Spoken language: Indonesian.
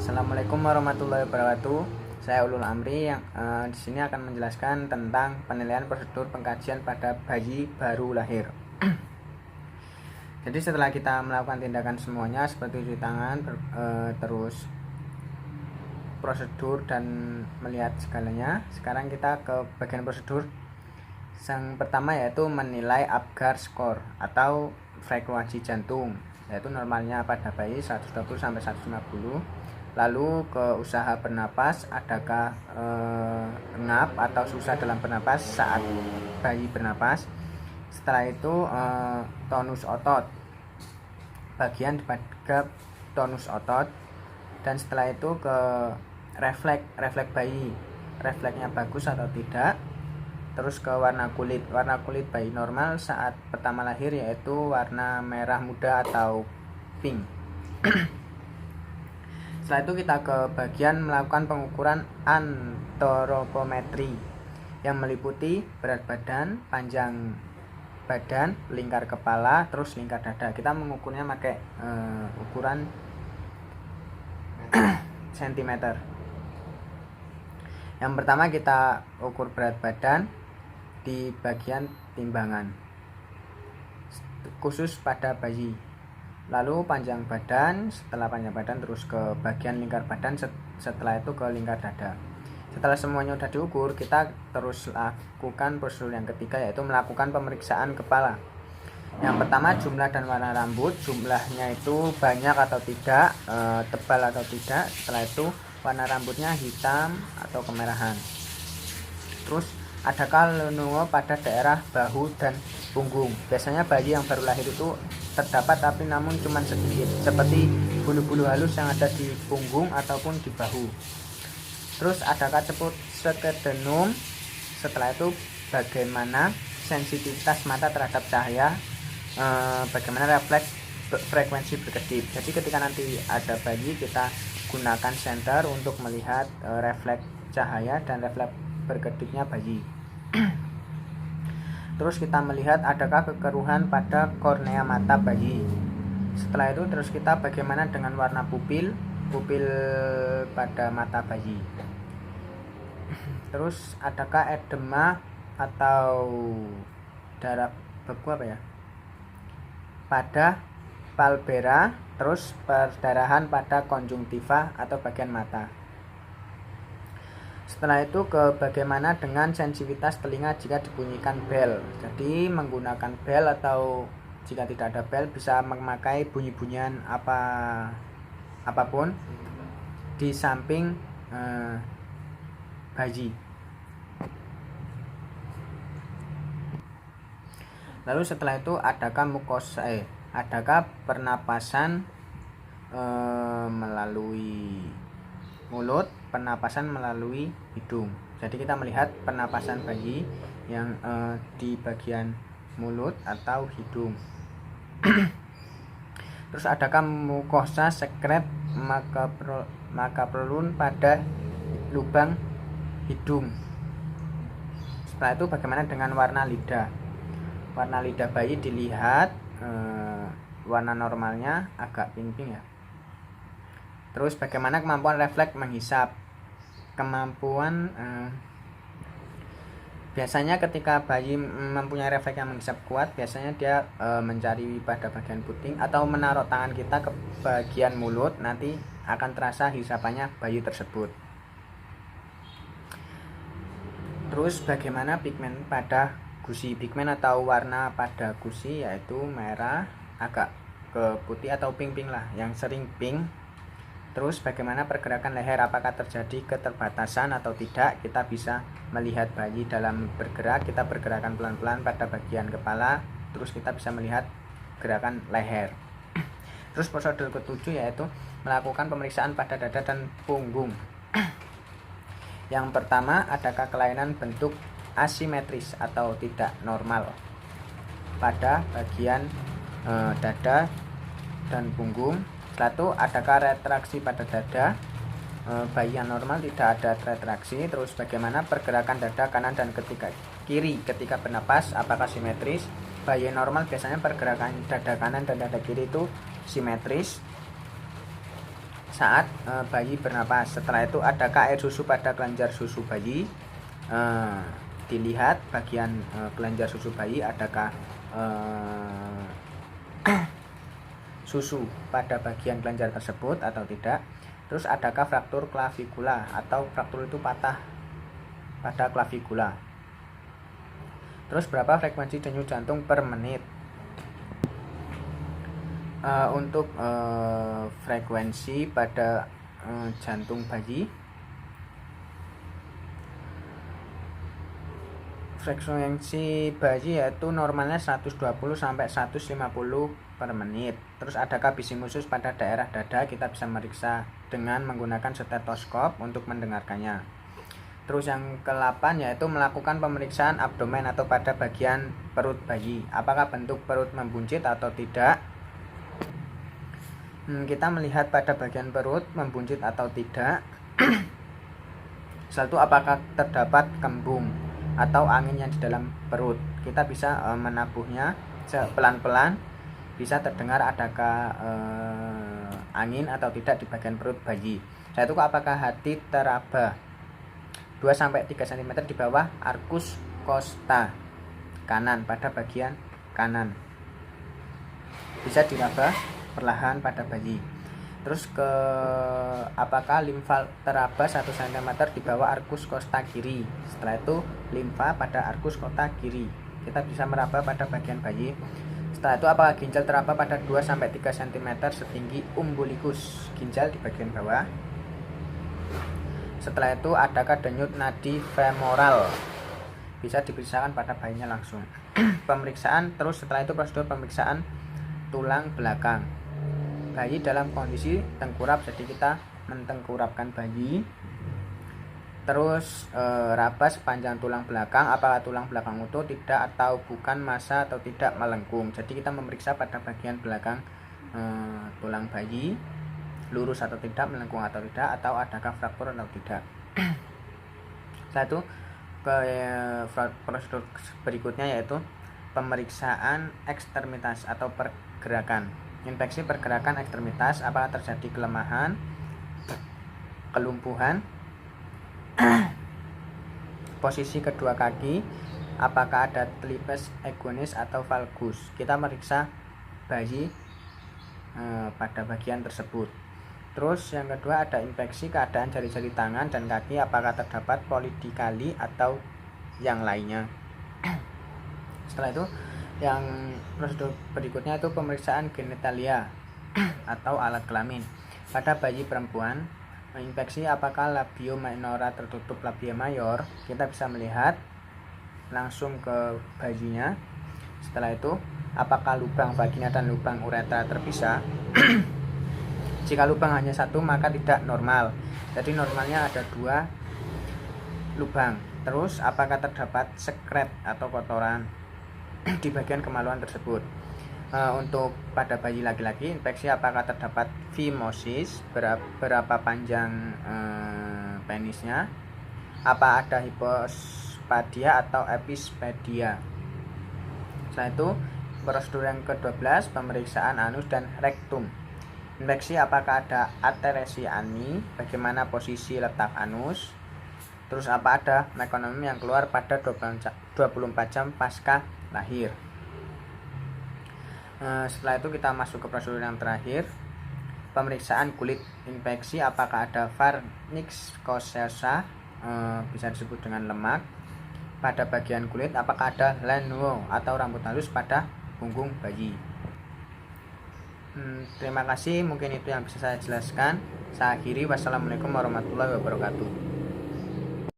Assalamualaikum warahmatullahi wabarakatuh. Saya Ulul Amri yang di sini akan menjelaskan tentang penilaian prosedur pengkajian pada bayi baru lahir. Jadi setelah kita melakukan tindakan semuanya seperti cuci tangan, terus prosedur dan melihat segalanya, sekarang kita ke bagian prosedur. Yang pertama yaitu menilai Apgar score atau frekuensi jantung, yaitu normalnya pada bayi 120 sampai 150. Lalu ke usaha bernapas, adakah ngap atau susah dalam bernapas saat bayi bernapas. Setelah itu tonus otot, bagian pada tonus otot. Dan setelah itu ke refleks bayi, refleksnya bagus atau tidak. Terus ke warna kulit bayi normal saat pertama lahir yaitu warna merah muda atau pink. Setelah itu kita ke bagian melakukan pengukuran antropometri yang meliputi berat badan, panjang badan, lingkar kepala, terus lingkar dada. Kita mengukurnya pakai ukuran cm. Yang pertama kita ukur berat badan di bagian timbangan khusus pada bayi. Lalu panjang badan, setelah panjang badan terus ke bagian lingkar badan, setelah itu ke lingkar dada. Setelah semuanya sudah diukur, kita terus lakukan prosedur yang ketiga yaitu melakukan pemeriksaan kepala. Yang pertama jumlah dan warna rambut, jumlahnya itu banyak atau tidak, tebal atau tidak. Setelah itu warna rambutnya hitam atau kemerahan. Terus adakah lenungo pada daerah bahu dan punggung. Biasanya bayi yang baru lahir itu terdapat tapi namun cuma sedikit, seperti bulu-bulu halus yang ada di punggung ataupun di bahu. Terus adakah ceput skedenum. Setelah itu bagaimana sensitivitas mata terhadap cahaya, bagaimana refleks frekuensi berkedip. Jadi ketika nanti ada bayi, kita gunakan senter untuk melihat refleks cahaya dan refleks berkedipnya bayi. Terus kita melihat adakah kekeruhan pada kornea mata bayi. Setelah itu terus kita bagaimana dengan warna pupil pada mata bayi. Terus adakah edema atau darah beku pada palbera, terus perdarahan pada konjungtiva atau bagian mata. Setelah itu ke bagaimana dengan sensitivitas telinga jika dibunyikan bel. Jadi menggunakan bel atau jika tidak ada bel bisa memakai bunyi-bunyian apapun di samping bayi. Lalu setelah itu adakah adakah pernapasan melalui mulut, pernapasan melalui hidung. Jadi kita melihat pernapasan bayi yang di bagian mulut atau hidung. Terus adakah mukosa sekret makaprolun pada lubang hidung. Setelah itu bagaimana dengan warna lidah. Warna lidah bayi dilihat warna normalnya agak pink-pink ya. Terus bagaimana kemampuan refleks menghisap. Kemampuan biasanya ketika bayi mempunyai refleks yang menghisap kuat, biasanya dia mencari pada bagian puting atau menaruh tangan kita ke bagian mulut, nanti akan terasa hisapannya bayi tersebut. Terus bagaimana pigmen pada gusi. Pigmen atau warna pada gusi yaitu merah, agak ke putih atau pink-pink lah, yang sering pink. Terus bagaimana pergerakan leher, apakah terjadi keterbatasan atau tidak. Kita bisa melihat bayi dalam bergerak, kita bergerakan pelan-pelan pada bagian kepala, terus kita bisa melihat gerakan leher. Terus prosedur ketujuh yaitu melakukan pemeriksaan pada dada dan punggung. Yang pertama, adakah kelainan bentuk asimetris atau tidak normal pada bagian dada dan punggung. Setelah itu adakah retraksi pada dada. Bayi yang normal tidak ada retraksi. Terus bagaimana pergerakan dada kanan dan kiri ketika bernapas, apakah simetris. Bayi normal biasanya pergerakan dada kanan dan dada kiri itu simetris. saat bayi bernapas. Setelah itu adakah air susu pada kelenjar susu bayi? Dilihat bagian kelenjar susu bayi adakah susu pada bagian kelenjar tersebut atau tidak. Terus adakah fraktur klavikula atau fraktur itu patah pada klavikula. Terus berapa frekuensi denyut jantung per menit? Untuk frekuensi pada jantung bayi, frekuensi bayi yaitu normalnya 120 sampai 150 per menit. Terus adakah bising khusus pada daerah dada? Kita bisa meriksa dengan menggunakan stetoskop untuk mendengarkannya. Terus yang ke-8 yaitu melakukan pemeriksaan abdomen atau pada bagian perut bayi. Apakah bentuk perut membuncit atau tidak? Kita melihat pada bagian perut membuncit atau tidak. Setelah itu apakah terdapat kembung atau angin yang di dalam perut. Kita bisa menabuhnya pelan-pelan, bisa terdengar adakah angin atau tidak di bagian perut bayi. Setelah itu apakah hati teraba 2-3 cm di bawah arkus costa kanan pada bagian kanan. Bisa diraba perlahan pada bayi. Terus apakah limfa teraba 1 cm di bawah arkus costa kiri. Setelah itu limfa pada arkus costa kiri. Kita bisa meraba pada bagian bayi. Setelah itu apakah ginjal teraba pada 2-3 cm setinggi umbilikus, ginjal di bagian bawah. Setelah itu adakah denyut nadi femoral? Bisa diperiksakan pada bayinya langsung. Pemeriksaan, terus setelah itu prosedur pemeriksaan tulang belakang. Bayi dalam kondisi tengkurap, jadi kita mentengkurapkan bayi. Terus raba sepanjang tulang belakang, apakah tulang belakang utuh, tidak atau bukan, massa atau tidak, melengkung. Jadi kita memeriksa pada bagian belakang tulang bayi, lurus atau tidak, melengkung atau tidak, atau adakah fraktur atau tidak. Setelah itu prosedur berikutnya yaitu pemeriksaan ekstremitas atau pergerakan. Infeksi pergerakan ekstremitas, apakah terjadi kelemahan, kelumpuhan, posisi kedua kaki, apakah ada talipes agonis atau valgus. Kita meriksa bayi pada bagian tersebut. Terus yang kedua ada infeksi keadaan jari-jari tangan dan kaki, apakah terdapat polidikali atau yang lainnya. Setelah itu yang prosedur berikutnya itu pemeriksaan genitalia atau alat kelamin pada bayi perempuan. Infeksi apakah labio minora tertutup labia mayor, kita bisa melihat langsung ke bayinya. Setelah itu apakah lubang vagina dan lubang uretra terpisah. Jika lubang hanya satu maka tidak normal, jadi normalnya ada 2 lubang. Terus apakah terdapat sekret atau kotoran di bagian kemaluan tersebut. Untuk pada bayi laki-laki, infeksi apakah terdapat phimosis, berapa panjang penisnya, apa ada hipospadia atau epispedia. Setelah itu prosedur yang ke-12 pemeriksaan anus dan rektum. Infeksi apakah ada ateresi ani, bagaimana posisi letak anus. Terus apa ada mekonom yang keluar pada 24 jam pasca lahir. Setelah itu kita masuk ke prosedur yang terakhir, pemeriksaan kulit. Infeksi apakah ada vernix cosesa, bisa disebut dengan lemak pada bagian kulit, apakah ada lanuo atau rambut halus pada punggung bayi. Terima kasih, mungkin itu yang bisa saya jelaskan. Saya akhiri, wassalamualaikum warahmatullahi wabarakatuh.